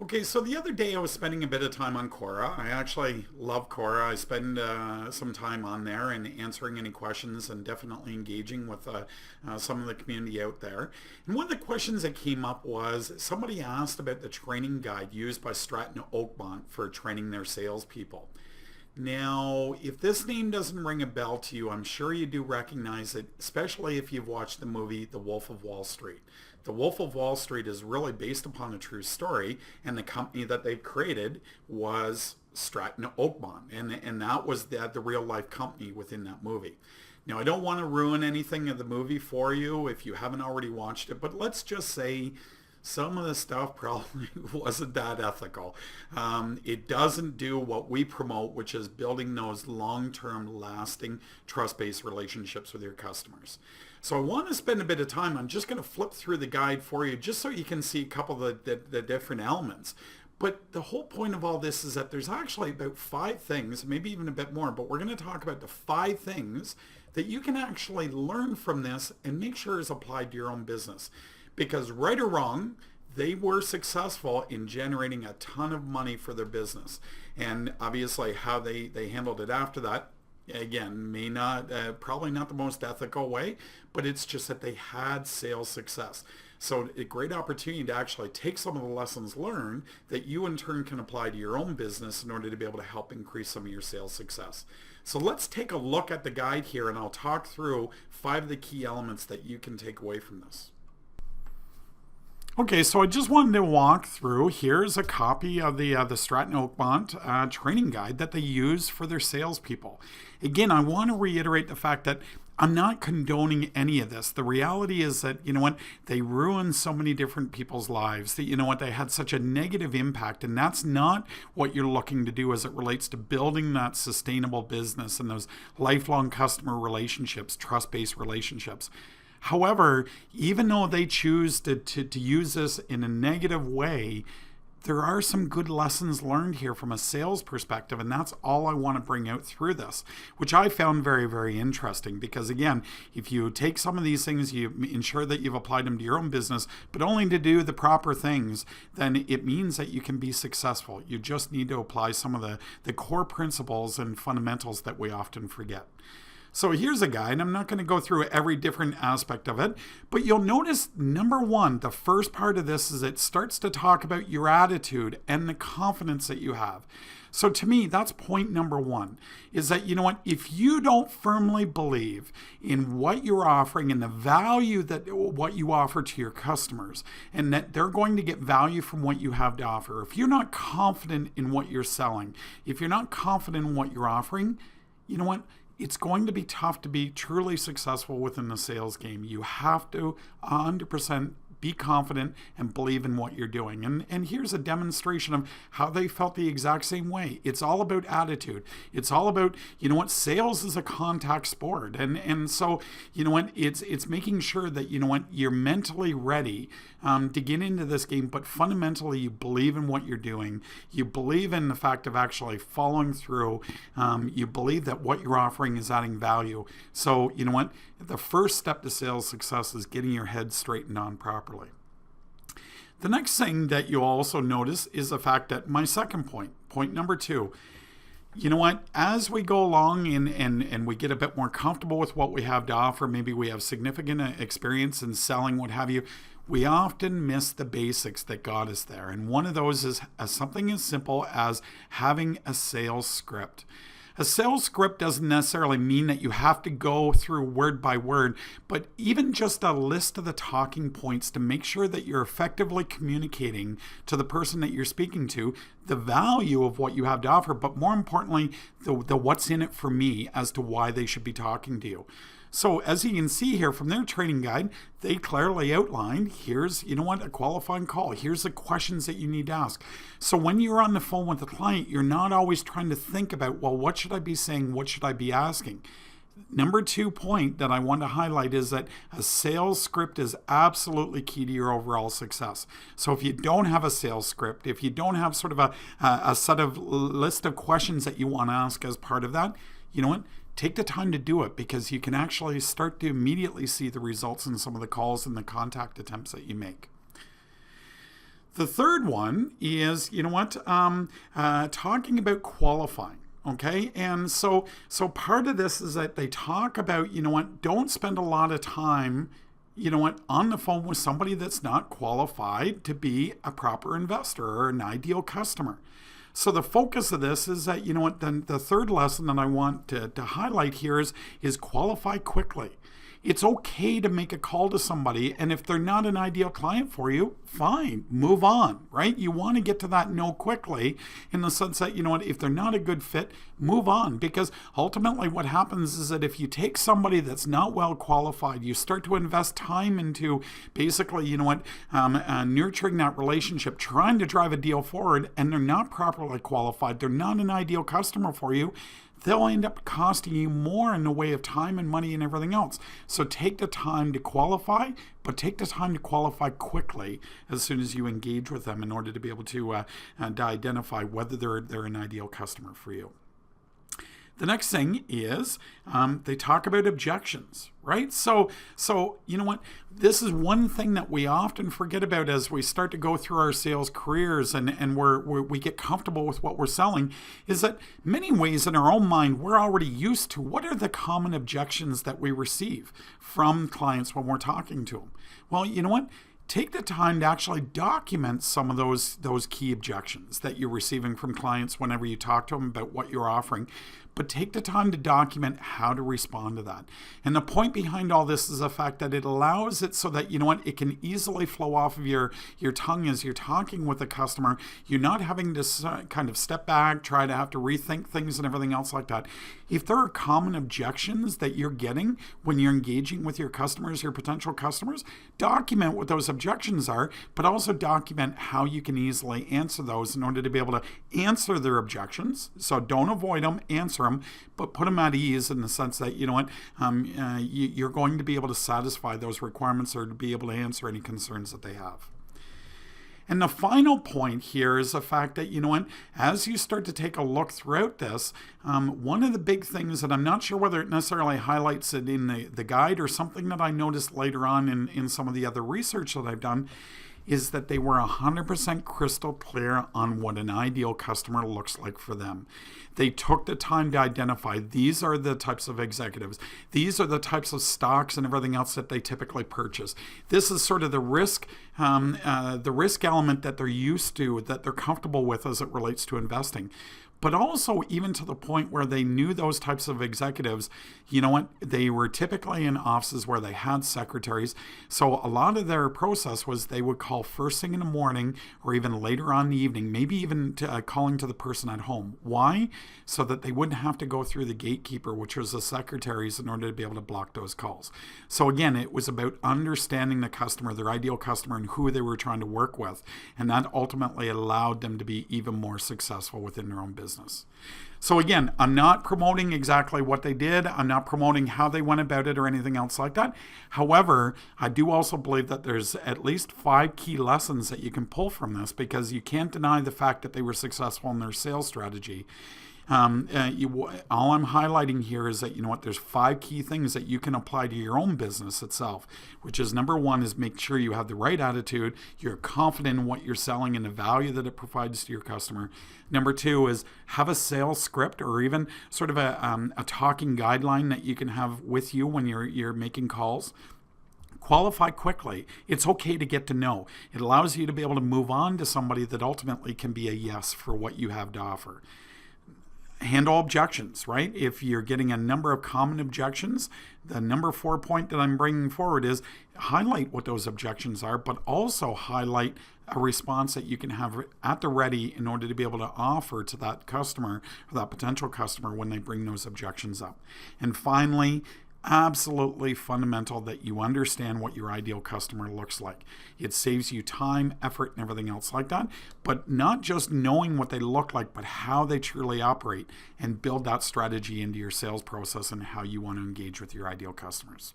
Okay, so the other day I was spending a bit of time on Quora. I actually love Quora. I spend some time on there and answering any questions and definitely engaging with some of the community out there. And one of the questions that came up was somebody asked about the training guide used by Stratton Oakmont for training their salespeople. Now, if this name doesn't ring a bell to you, I'm sure you do recognize it, especially if you've watched the movie The Wolf of Wall Street. The Wolf of Wall Street is really based upon a true story, and the company that they've created was Stratton Oakmont, and that was the real life company within that movie. Now, I don't want to ruin anything of the movie for you if you haven't already watched it, but let's just say some of the stuff probably wasn't that ethical. It doesn't do what we promote, which is building those long-term, lasting, trust-based relationships with your customers. So I want to spend a bit of time. I'm just going to flip through the guide for you just so you can see a couple of the different elements. But the whole point of all this is that there's actually about 5 things, maybe even a bit more, but we're going to talk about the 5 things that you can actually learn from this and make sure is applied to your own business. Because right or wrong, they were successful in generating a ton of money for their business. And obviously how they handled it after that, again, may not, probably not the most ethical way, but it's just that they had sales success. So a great opportunity to actually take some of the lessons learned that you in turn can apply to your own business in order to be able to help increase some of your sales success. So let's take a look at the guide here and I'll talk through 5 of the key elements that you can take away from this. Okay, so I just wanted to walk through. Here's a copy of the Stratton Oakmont training guide that they use for their salespeople. Again, I want to reiterate the fact that I'm not condoning any of this. The reality is that, you know what, they ruined so many different people's lives that, you know what, they had such a negative impact, and that's not what you're looking to do as it relates to building that sustainable business and those lifelong customer relationships, trust-based relationships. However, even though they choose to use this in a negative way, there are some good lessons learned here from a sales perspective, and that's all I want to bring out through this, which I found very, very interesting because, again, if you take some of these things, you ensure that you've applied them to your own business, but only to do the proper things, then it means that you can be successful. You just need to apply some of the core principles and fundamentals that we often forget. So here's a guide. I'm not going to go through every different aspect of it, but you'll notice, number 1, the first part of this is it starts to talk about your attitude and the confidence that you have. So to me, that's point number 1, is that, you know what, if you don't firmly believe in what you're offering and the value that what you offer to your customers, and that they're going to get value from what you have to offer, if you're not confident in what you're selling, if you're not confident in what you're offering, you know what, it's going to be tough to be truly successful within the sales game. You have to 100% be confident and believe in what you're doing. And here's a demonstration of how they felt the exact same way. It's all about attitude. It's all about, you know what, sales is a contact sport. And so, you know what, it's making sure that, you know what, you're mentally ready to get into this game, but fundamentally you believe in what you're doing. You believe in the fact of actually following through. You believe that what you're offering is adding value. So, you know what, the first step to sales success is getting your head straightened on properly. The next thing that you'll also notice is the fact that my second point number 2, you know what, as we go along and we get a bit more comfortable with what we have to offer, maybe we have significant experience in selling, what have you, we often miss the basics that got us there. And one of those is something as simple as having a sales script. A sales script doesn't necessarily mean that you have to go through word by word, but even just a list of the talking points to make sure that you're effectively communicating to the person that you're speaking to the value of what you have to offer, but more importantly, the what's in it for me as to why they should be talking to you. So as you can see here from their training guide, they clearly outlined, here's, you know what, a qualifying call. Here's the questions that you need to ask. So when you're on the phone with the client, you're not always trying to think about, well, what should I be saying? What should I be asking? Number 2 point that I want to highlight is that a sales script is absolutely key to your overall success. So if you don't have a sales script, if you don't have sort of a set of list of questions that you want to ask as part of that, you know what? Take the time to do it because you can actually start to immediately see the results in some of the calls and the contact attempts that you make. The third one is, talking about qualifying. Okay, and so part of this is that they talk about, don't spend a lot of time, on the phone with somebody that's not qualified to be a proper investor or an ideal customer. So the focus of this is that, the third lesson that I want to highlight here is qualify quickly. It's okay to make a call to somebody, and if they're not an ideal client for you, fine, move on, right? You want to get to that no quickly in the sense that, if they're not a good fit, move on, because ultimately what happens is that if you take somebody that's not well qualified, you start to invest time into basically, nurturing that relationship, trying to drive a deal forward, and they're not properly qualified, they're not an ideal customer for you, they'll end up costing you more in the way of time and money and everything else. So take the time to qualify, but take the time to qualify quickly as soon as you engage with them in order to be able to identify whether they're an ideal customer for you. The next thing is they talk about objections, right? So this is one thing that we often forget about as we start to go through our sales careers and we get comfortable with what we're selling, is that many ways in our own mind, we're already used to what are the common objections that we receive from clients when we're talking to them. Well, take the time to actually document some of those key objections that you're receiving from clients whenever you talk to them about what you're offering. But take the time to document how to respond to that. And the point behind all this is the fact that it allows it so that, it can easily flow off of your tongue as you're talking with the customer. You're not having to kind of step back, try to have to rethink things and everything else like that. If there are common objections that you're getting when you're engaging with your customers, your potential customers, document what those objections are, but also document how you can easily answer those in order to be able to answer their objections. So don't avoid them, answer them, but put them at ease in the sense that, you're going to be able to satisfy those requirements or to be able to answer any concerns that they have. And the final point here is the fact that, as you start to take a look throughout this, one of the big things that I'm not sure whether it necessarily highlights it in the guide or something that I noticed later on in some of the other research that I've done, is that they were 100% crystal clear on what an ideal customer looks like for them. They took the time to identify these are the types of executives. These are the types of stocks and everything else that they typically purchase. This is sort of the risk element that they're used to, that they're comfortable with as it relates to investing. But also even to the point where they knew those types of executives, they were typically in offices where they had secretaries. So a lot of their process was they would call first thing in the morning or even later on in the evening, maybe even calling to the person at home. Why? So that they wouldn't have to go through the gatekeeper, which was the secretaries, in order to be able to block those calls. So again, it was about understanding the customer, their ideal customer, and who they were trying to work with. And that ultimately allowed them to be even more successful within their own business. So again, I'm not promoting exactly what they did. I'm not promoting how they went about it or anything else like that. However, I do also believe that there's at least 5 key lessons that you can pull from this, because you can't deny the fact that they were successful in their sales strategy. All I'm highlighting here is that, there's 5 key things that you can apply to your own business itself, which is number 1 is make sure you have the right attitude, you're confident in what you're selling and the value that it provides to your customer. Number 2 is have a sales script or even sort of a talking guideline that you can have with you when you're making calls. Qualify quickly. It's okay to get to know. It allows you to be able to move on to somebody that ultimately can be a yes for what you have to offer. Handle objections, right? If you're getting a number of common objections, the number 4 point that I'm bringing forward is highlight what those objections are, but also highlight a response that you can have at the ready in order to be able to offer to that customer or that potential customer when they bring those objections up. And finally, absolutely fundamental that you understand what your ideal customer looks like. It saves you time, effort, and everything else like that, but not just knowing what they look like, but how they truly operate, and build that strategy into your sales process and how you want to engage with your ideal customers.